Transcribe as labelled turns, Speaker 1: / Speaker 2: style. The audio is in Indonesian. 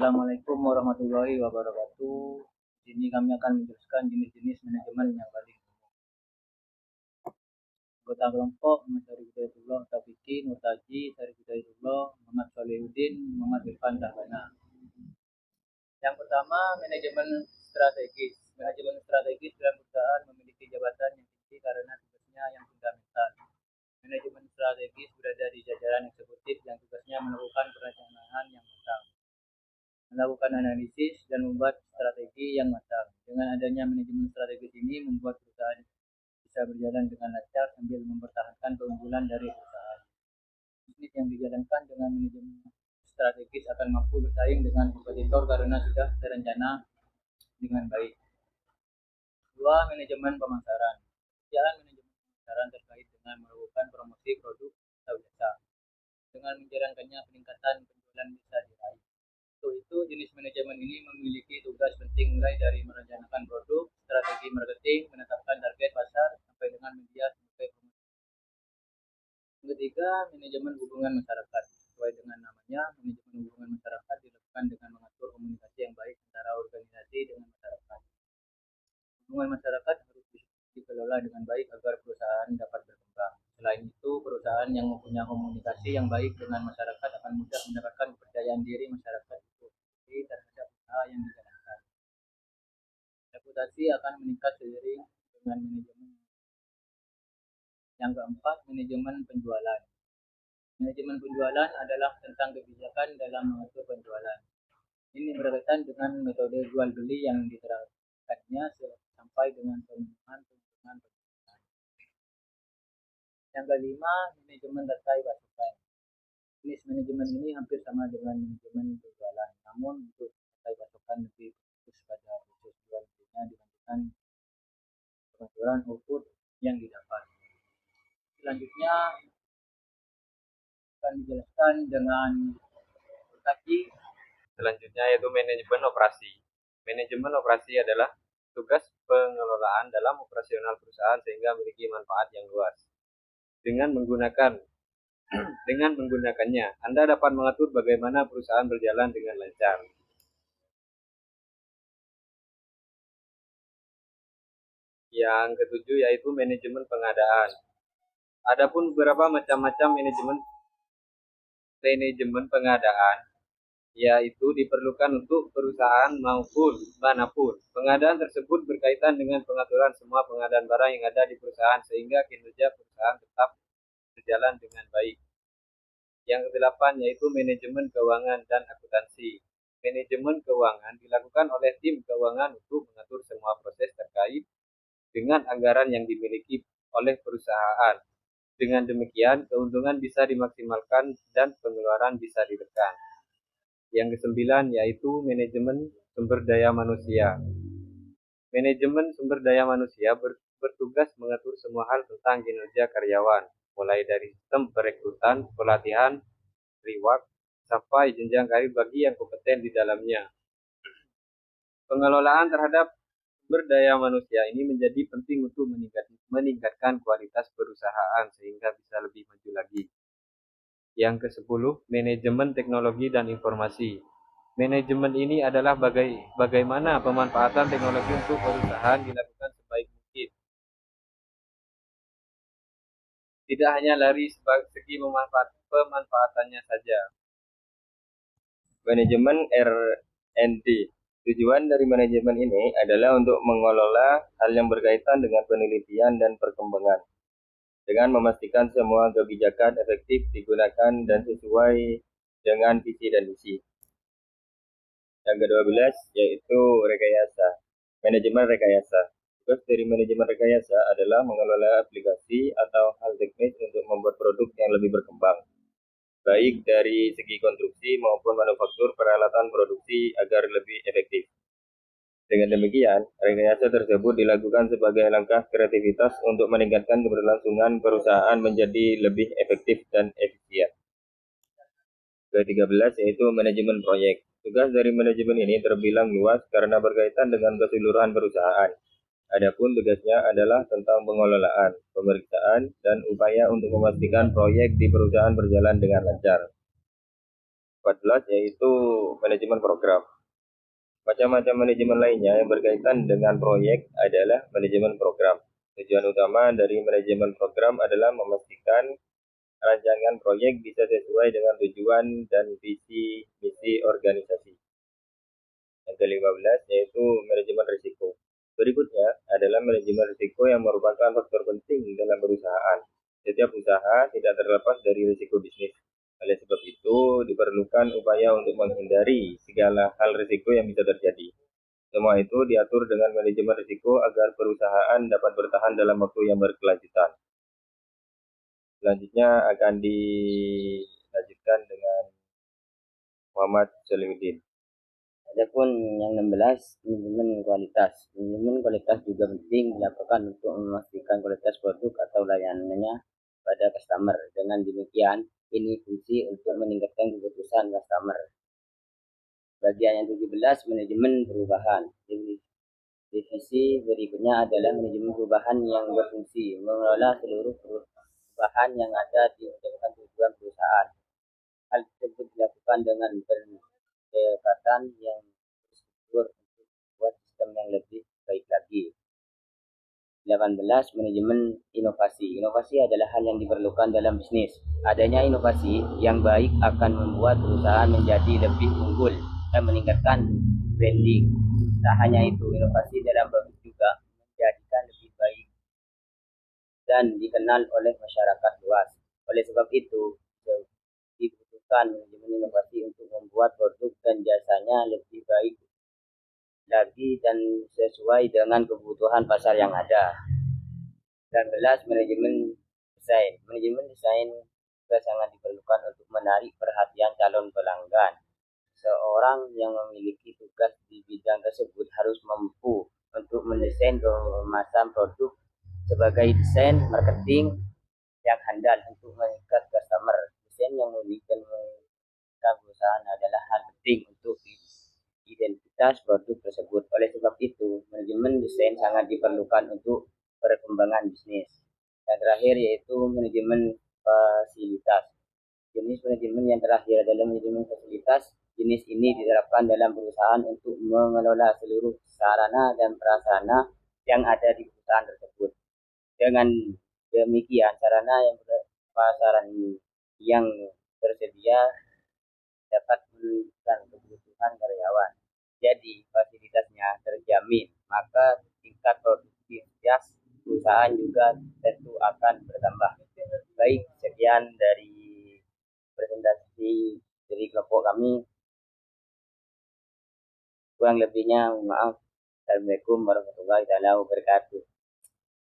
Speaker 1: Assalamualaikum warahmatullahi wabarakatuh. Di sini kami akan menjelaskan jenis-jenis manajemen yang paling umum. Anggota kelompok Muhammad Syarif Hidayatullah Taufiki, Nurtaji, Syarif Hidayatullah, Muhammad Solihuddin, Muhammad Irfan Dahbana. Yang pertama, manajemen strategis. Manajemen strategis dalam perusahaan memiliki jabatan yang tinggi karena tugasnya yang fundamental. Manajemen strategis berada di jajaran eksekutif yang tugasnya melakukan perencanaan yang matang, melakukan analisis dan membuat strategi yang matang. Dengan adanya manajemen strategis ini membuat perusahaan bisa berjalan dengan lancar sambil mempertahankan keunggulan dari perusahaan. Bisnis yang dijalankan dengan manajemen strategis akan mampu bersaing dengan kompetitor karena sudah terencana dengan baik. Dua, manajemen pemasaran. Pekerjaan manajemen pemasaran terkait dengan melakukan promosi produk atau jasa. Dengan menjalankannya peningkatan penjualan bisa diraih. Untuk itu, jenis manajemen ini memiliki tugas penting mulai dari merencanakan produk, strategi marketing, menetapkan target pasar, sampai dengan media sebagai promosi. Yang ketiga, manajemen hubungan masyarakat. Sesuai dengan namanya, manajemen hubungan masyarakat dilakukan dengan mengatur komunikasi yang baik antara organisasi dengan masyarakat. Hubungan masyarakat harus dikelola dengan baik agar perusahaan dapat berkembang. Selain itu, perusahaan yang mempunyai komunikasi yang baik dengan masyarakat akan mudah mendapatkan kepercayaan diri masyarakat itu terhadap usaha yang dijalankan. Reputasi akan meningkat seiring dengan manajemen. Yang keempat, manajemen penjualan. Manajemen penjualan adalah tentang kebijakan dalam mengatur penjualan. Ini berkaitan dengan metode jual beli yang diterapkannya sampai dengan pemenuhan kebutuhan penjualan. Yang kelima, manajemen rantai pasokan. Jenis manajemen ini hampir sama dengan manajemen penjualan, namun untuk rantai pasokan lebih fokus pada proses jual belinya dibandingkan penjualan output yang didapat. Selanjutnya akan dijelaskan dengan tadi.
Speaker 2: Selanjutnya yaitu manajemen operasi. Manajemen operasi adalah tugas pengelolaan dalam operasional perusahaan sehingga memiliki manfaat yang luas. Dengan menggunakannya, Anda dapat mengatur bagaimana perusahaan berjalan dengan lancar. Yang ketujuh yaitu manajemen pengadaan. Adapun beberapa macam-macam manajemen pengadaan, yaitu diperlukan untuk perusahaan maupun manapun. Pengadaan tersebut berkaitan dengan pengaturan semua pengadaan barang yang ada di perusahaan sehingga kinerja perusahaan tetap berjalan dengan baik. Yang kedelapan yaitu manajemen keuangan dan akuntansi. Manajemen keuangan dilakukan oleh tim keuangan untuk mengatur semua proses terkait dengan anggaran yang dimiliki oleh perusahaan. Dengan demikian, keuntungan bisa dimaksimalkan dan pengeluaran bisa ditekan. Yang kesembilan yaitu manajemen sumber daya manusia. Manajemen sumber daya manusia bertugas mengatur semua hal tentang kinerja karyawan, mulai dari sistem perekrutan, pelatihan, reward, sampai jenjang karir bagi yang kompeten di dalamnya. Pengelolaan terhadap sumber daya manusia ini menjadi penting untuk meningkatkan kualitas perusahaan sehingga bisa lebih maju lagi. Yang ke-10, manajemen teknologi dan informasi. Manajemen ini adalah bagaimana pemanfaatan teknologi untuk perusahaan dilakukan sebaik mungkin. Tidak hanya dari segi pemanfaatannya saja.
Speaker 3: Manajemen R&D. Tujuan dari manajemen ini adalah untuk mengelola hal yang berkaitan dengan penelitian dan perkembangan, dengan memastikan semua kebijakan efektif digunakan dan sesuai dengan visi dan misi. Yang ke-12 yaitu rekayasa. Manajemen rekayasa. Tugas dari manajemen rekayasa adalah mengelola aplikasi atau hal teknis untuk membuat produk yang lebih berkembang, baik dari segi konstruksi maupun manufaktur peralatan produksi agar lebih efektif. Dengan demikian, rekayasa tersebut dilakukan sebagai langkah kreativitas untuk meningkatkan keberlangsungan perusahaan menjadi lebih efektif dan efisien. Ke-13 yaitu manajemen proyek. Tugas dari manajemen ini terbilang luas karena berkaitan dengan keseluruhan perusahaan. Adapun tugasnya adalah tentang pengelolaan, pemeriksaan, dan upaya untuk memastikan proyek di perusahaan berjalan dengan lancar. 14 yaitu manajemen program. Macam-macam manajemen lainnya yang berkaitan dengan proyek adalah manajemen program. Tujuan utama dari manajemen program adalah memastikan rancangan proyek bisa sesuai dengan tujuan dan visi misi organisasi. Yang ke-15 yaitu manajemen risiko. Berikutnya adalah manajemen risiko yang merupakan faktor penting dalam perusahaan. Setiap usaha tidak terlepas dari risiko bisnis. Oleh sebab itu, diperlukan upaya untuk menghindari segala hal risiko yang bisa terjadi. Semua itu diatur dengan manajemen risiko agar perusahaan dapat bertahan dalam waktu yang berkelanjutan. Selanjutnya akan dilanjutkan dengan Muhammad Solihuddin.
Speaker 4: Adapun yang 16, manajemen kualitas. Manajemen kualitas juga penting dilakukan untuk memastikan kualitas produk atau layanannya pada customer. Dengan demikian, ini fungsi untuk meningkatkan keputusan customer. Bagian yang 17, manajemen perubahan. Divisi berikutnya adalah manajemen perubahan yang berfungsi mengelola seluruh perubahan yang ada di mencapai tujuan perusahaan. Hal tersebut dilakukan dengan pendekatan yang berstruktur untuk membuat sistem yang lebih baik lagi. 18. Manajemen inovasi. Inovasi adalah hal yang diperlukan dalam bisnis. Adanya inovasi yang baik akan membuat perusahaan menjadi lebih unggul dan meningkatkan branding. Tak hanya itu, inovasi dalam produk juga menjadikan lebih baik dan dikenal oleh masyarakat luas. Oleh sebab itu, dibutuhkan manajemen inovasi untuk membuat produk dan jasanya lebih baik lagi dan sesuai dengan kebutuhan pasar yang ada. 19. Manajemen desain. Manajemen desain juga sangat diperlukan untuk menarik perhatian calon pelanggan. Seorang yang memiliki tugas di bidang tersebut harus mampu untuk mendesain kemasan produk sebagai desain marketing yang handal untuk mengikat customer. Desain yang unik dan mengikat perusahaan adalah hal penting untuk identitas produk tersebut. Oleh sebab itu, manajemen desain sangat diperlukan untuk perkembangan bisnis. Yang terakhir yaitu manajemen fasilitas. Jenis manajemen yang terakhir adalah manajemen fasilitas. Jenis ini diterapkan dalam perusahaan untuk mengelola seluruh sarana dan prasarana yang ada di perusahaan tersebut. Dengan demikian, sarana yang prasarana yang tersedia dapat menunjukkan kebutuhan karyawan. Jadi, fasilitasnya terjamin, maka tingkat produktivitas perusahaan juga tentu akan bertambah. Baik, sekian dari presentasi dari kelompok kami. Kurang lebihnya, maaf. Assalamualaikum warahmatullahi wabarakatuh.